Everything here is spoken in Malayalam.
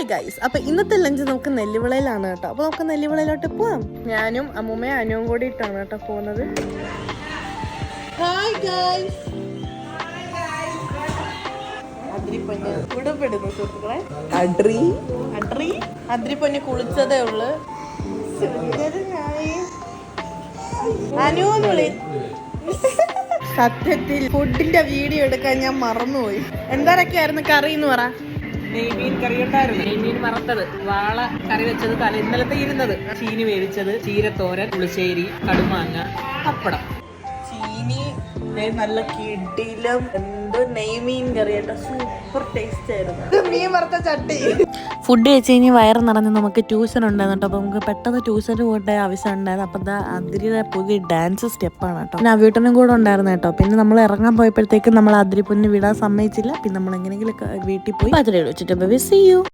ഹായ് ഗൈസ്, അപ്പൊ ഇന്നത്തെ ലഞ്ച് നമുക്ക് നെല്ലിവിളയിലാണ് കേട്ടോ. അപ്പൊ നമുക്ക് നെല്ലിവിളയിലോട്ട് പോവാം. ഞാനും അമ്മൂമ്മയും അനുവും കൂടി ഇട്ടാണ് കേട്ടോ പോകുന്നത്. ഹായ് ഗൈസ്, ഉടപ്പെടുന്നു സുഹൃത്തുക്കളെ. അദ്രിപ്പൊന്ന് കുളിച്ചതേ ഉള്ളു. അനുവിളി സത്യത്തിൽ ഫുഡിന്റെ വീഡിയോ എടുക്കാൻ ഞാൻ മറന്നുപോയി. എന്തൊക്കെയായിരുന്നു കറി എന്ന് പറ. നെയ്മീൻ കറി ഉണ്ടായിരുന്നു. നെയ്മീൻ വറുത്തത്, വാള കറി വെച്ചത്, ഇന്നലത്തെ ഇരുന്നത്, ചീനി വേവിച്ചത്, ചീരത്തോരൻ, പുളിശ്ശേരി, കടുമാങ്ങ, പപ്പടം. ചീനി നല്ല കിടിലം നെയ്മീൻ കറി കേട്ടോ, സൂപ്പർ ടേസ്റ്റ് ആയിരുന്നു. മീൻ വറുത്ത ചട്ടി. ഫുഡ് കഴിച്ച് കഴിഞ്ഞ് വയറ് നിറഞ്ഞ് നമുക്ക് ട്യൂഷൻ ഉണ്ടായിരുന്നു കേട്ടോ. അപ്പോൾ നമുക്ക് പെട്ടെന്ന് ട്യൂഷന് പോകേണ്ട ആവശ്യം ഉണ്ടായിരുന്നു. അപ്പം അതിരിയുടെ പുതിയ ഡാൻസ് സ്റ്റെപ്പാണ് കേട്ടോ. പിന്നെ വീട്ടിനും കൂടെ ഉണ്ടായിരുന്നു കേട്ടോ. പിന്നെ നമ്മൾ ഇറങ്ങാൻ പോയപ്പോഴത്തേക്കും നമ്മൾ അതിരി പൊന്ന് വിടാൻ സമ്മതിച്ചില്ല. പിന്നെ നമ്മൾ എങ്ങനെയെങ്കിലും വീട്ടിൽ പോയി അതിരി വെച്ചിട്ട് സീ യു.